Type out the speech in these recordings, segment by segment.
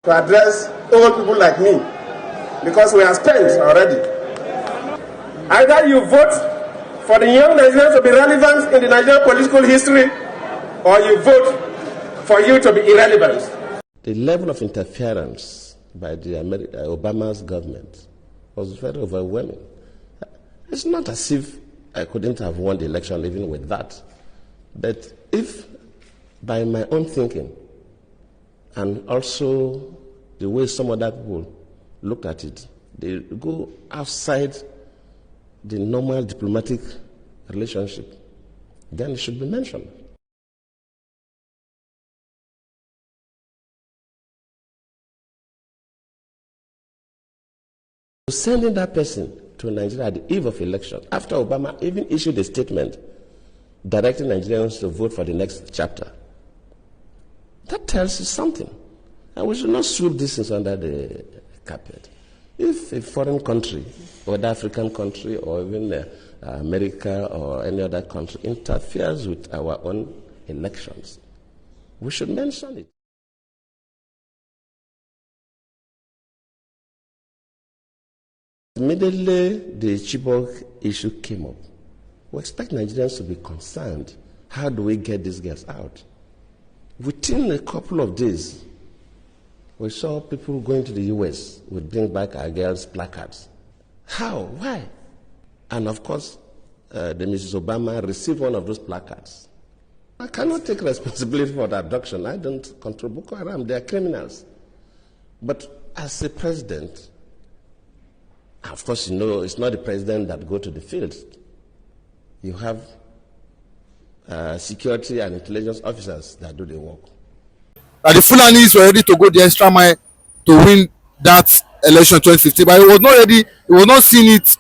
to address old people like me, because we are spent already. Either you vote for the young Nigerians to be relevant in the Nigerian political history, or you vote for you to be irrelevant. The level of interference by the Obama's government was very overwhelming. It's not as if I couldn't have won the election even with that. But if, by my own thinking, and also the way some other people looked at it, they go outside the normal diplomatic relationship, then it should be mentioned. Sending that person to Nigeria at the eve of election, after Obama even issued a statement directing Nigerians to vote for the next chapter, that tells you something. And we should not sweep these things under the carpet. If a foreign country, or the African country, or even America or any other country interferes with our own elections, we should mention it. Immediately the Chibok issue came up, we expect Nigerians to be concerned. How do we get these girls out? Within a couple of days, we saw people going to the US would bring back our girls' placards. How? Why? And of course, the Mrs. Obama received one of those placards. I cannot take responsibility for the abduction. I don't control Boko Haram. They are criminals. But as a president, of course, you know, it's not the president that go to the field. You have security and intelligence officers that do the work. The Fulanis were ready to go the extra mile to win that election 2015, but he was not ready. He was not seeing it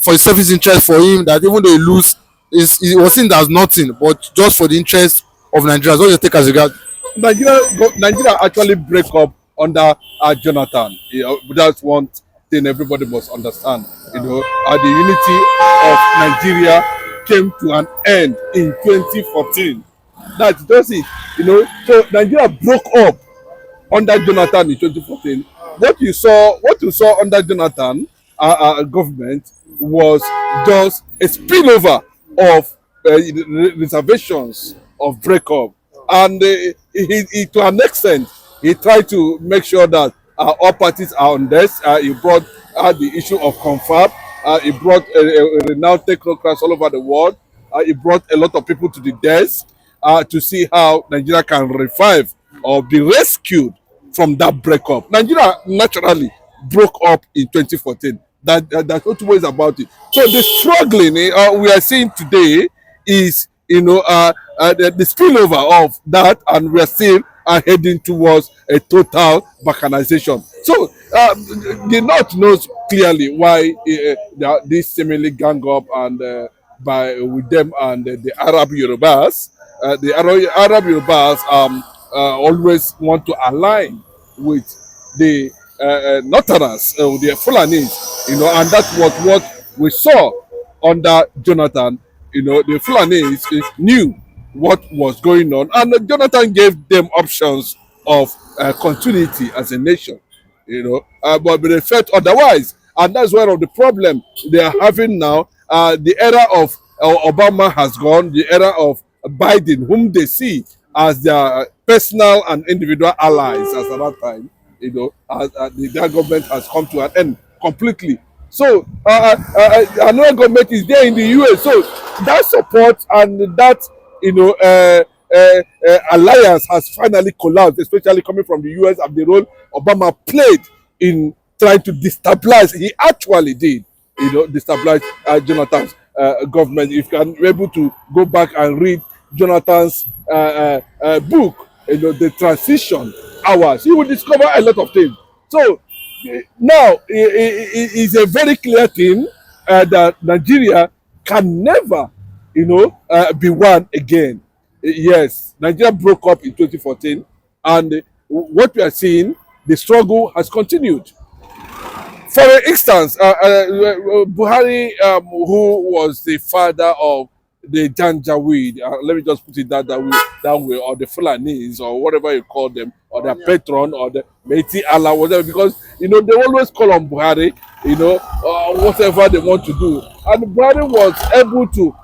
for his selfish interest for him, that even though he lose, he was seeing that as nothing, but just for the interest of Nigeria. What do you take as regard? Nigeria actually break up under Jonathan. You know, that's one thing everybody must understand. You know, the unity of Nigeria came to an end in 2014. That's just it. You know, so Nigeria broke up under Jonathan in 2014. What you saw under Jonathan government was just a spillover of reservations of breakup, and he to an extent he tried to make sure that all parties are on this. He brought the issue of confab. He brought renowned technocrats all over the world. He brought a lot of people to the desk to see how Nigeria can revive or be rescued from that breakup. Nigeria naturally broke up in 2014. That's no two ways about it. So the struggling we are seeing today is, you know, the spillover of that, and we are still heading towards a total balkanization. So the North knows clearly why this seemingly gang up and with them and the Arab Yorubas. The Arab Yorubas always want to align with the Northerners, the Fulanis, you know, and that's what we saw under Jonathan. You know, the Fulanis knew what was going on, and Jonathan gave them options of continuity as a nation, you know, but they felt otherwise, and that's one of the problem they are having now. The era of Obama has gone. The era of Biden, whom they see as their personal and individual allies, as at that time, you know, their government has come to an end completely. So another government is there in the US. So that support and that, you know, alliance has finally collapsed, especially coming from the US, and the role Obama played in trying to destabilize. He actually did, you know, destabilize Jonathan's government. If you can be able to go back and read Jonathan's book, you know, The Transition Hours, you will discover a lot of things. So now it's a very clear thing that Nigeria can never, you know, be one again. Yes, Nigeria broke up in 2014, and what we are seeing, the struggle has continued. For instance, Buhari, who was the father of the Janjaweed, let me just put it that way, or the Fulanis, or whatever you call them, or their patron, or the Meiti Allah, whatever, because, they always call on Buhari, whatever they want to do. And Buhari was able to,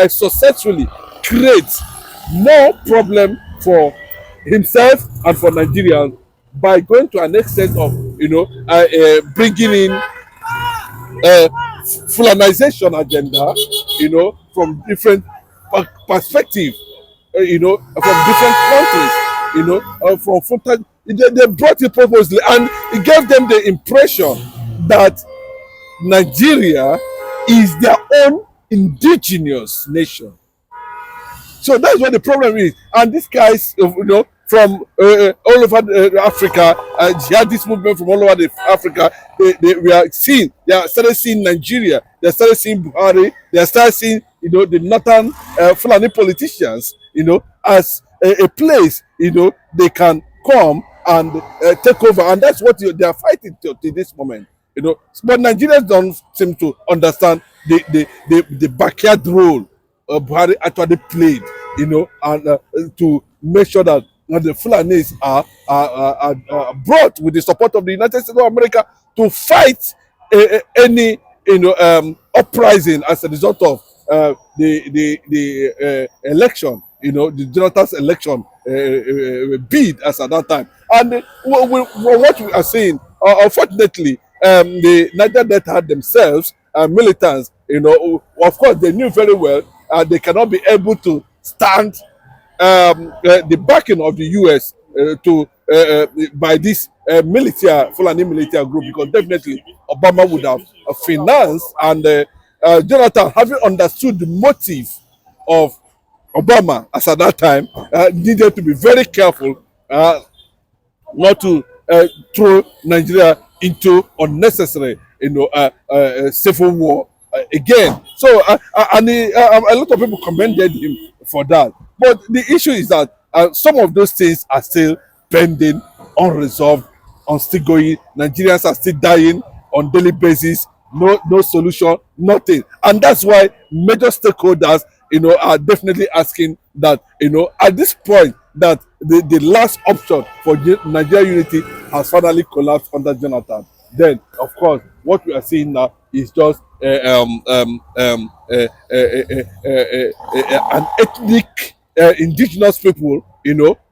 successfully create more problem for himself and for Nigerians by going to an extent of, bringing in Fulanization agenda, from different perspectives, from different countries, they brought it purposely, and it gave them the impression that Nigeria is their own indigenous nation. So that's what the problem is. And these guys, from all over Africa, jihadist movement from all over Africa, they are started seeing Nigeria, they started seeing Buhari, they started seeing, the northern Fulani politicians, as a place, they can come and take over. And that's what they are fighting to this moment. But Nigerians don't seem to understand the backyard role Buhari actually played, and to make sure that the Fulanis are brought with the support of the United States of America to fight any uprising as a result of the election, the Jonathan's election bid as at that time. And what we are seeing, unfortunately, the Niger Delta had themselves militants, of course they knew very well they cannot be able to stand the backing of the US by this Fulani military group, because definitely Obama would have financed, and Jonathan, having understood the motive of Obama as at that time, needed to be very careful not to throw Nigeria into unnecessary, civil war again. So, and a lot of people commended him for that. But the issue is that some of those things are still pending, unresolved, still going. Nigerians are still dying on daily basis. No solution, nothing. And that's why major stakeholders, are definitely asking that, at this point, that the last option for Nigeria unity has finally collapsed under Jonathan. Then, of course, what we are seeing now is just an ethnic indigenous people,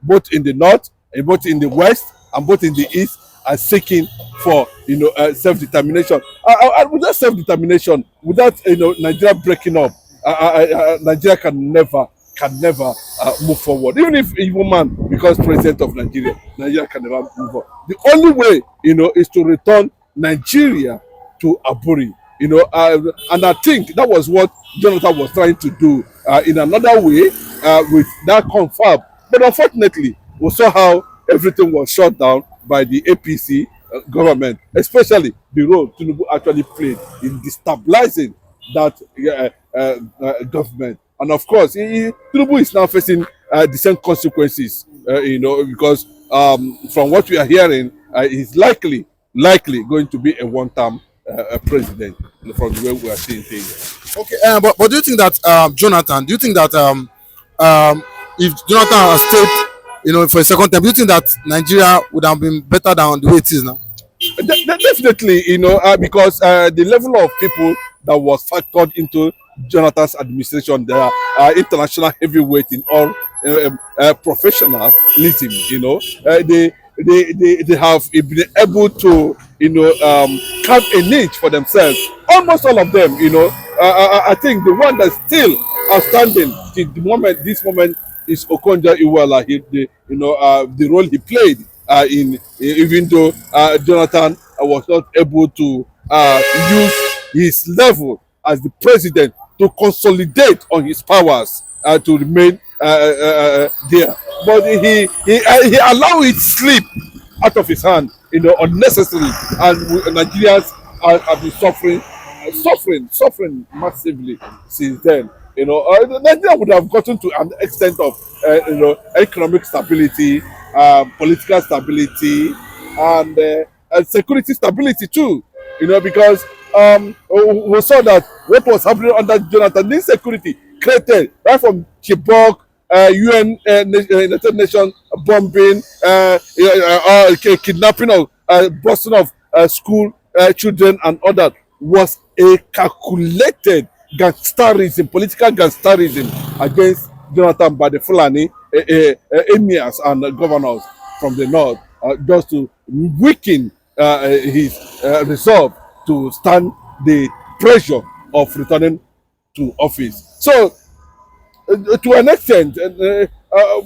both in the north, and both in the west, and both in the east, are seeking for, self-determination. Without self-determination, without, Nigeria breaking up, Nigeria can never move forward. Even if a woman becomes president of Nigeria, Nigeria can never move on. The only way, is to return Nigeria to Aburi. And I think that was what Jonathan was trying to do in another way with that confab. But unfortunately, we saw how everything was shut down by the APC government, especially the role Tinubu actually played in destabilizing that government. And of course, Tinubu is now facing the same consequences, because from what we are hearing, he's likely going to be a one-term president from the way we are seeing things. Okay, but do you think that Jonathan? Do you think that if Jonathan has stayed, for a second term, do you think that Nigeria would have been better than the way it is now? Definitely, because the level of people that was factored into Jonathan's administration, there are international heavyweight in all professionalism. They have been able to carve a niche for themselves. Almost all of them. I think the one that's still outstanding till this moment is Okonjo-Iweala. The role he played even though Jonathan was not able to use his level as the president to consolidate on his powers to remain there, but he allowed it slip out of his hand, unnecessarily, and Nigerians have been suffering massively since then. Nigeria would have gotten to an extent of economic stability, political stability, and security stability too. Because we saw that what was happening under Jonathan, the insecurity created right from Chibok, UN, United Nations bombing, kidnapping of, busting of school children and others was a calculated gangsterism, political gangsterism against Jonathan by the Fulani emirs and governors from the north, just to weaken his resolve to stand the pressure of returning to office. So, to an extent,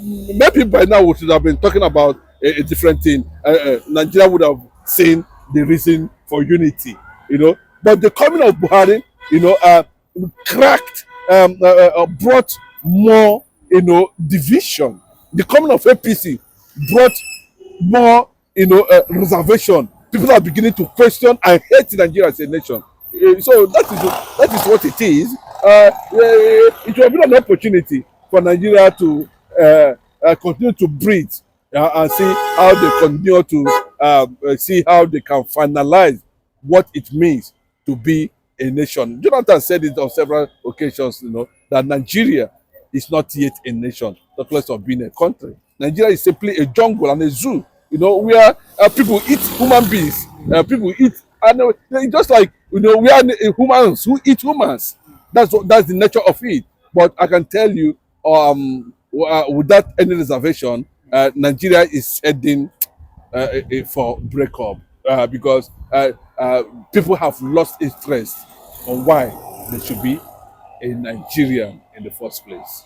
maybe by now we should have been talking about a different thing. Nigeria would have seen the reason for unity, But the coming of Buhari, cracked, brought more, division. The coming of APC brought more, reservation. People are beginning to question and hate Nigeria as a nation. So that is what it is. It will be an opportunity for Nigeria to continue to breathe and see how they continue to see how they can finalize what it means to be a nation. Jonathan said it on several occasions, that Nigeria is not yet a nation, not less of being a country. Nigeria is simply a jungle and a zoo, where people eat human beings, people eat, and just like, we are humans who eat humans. That's the nature of it. But I can tell you, without any reservation, Nigeria is heading for breakup because people have lost interest on why they should be a Nigerian in the first place.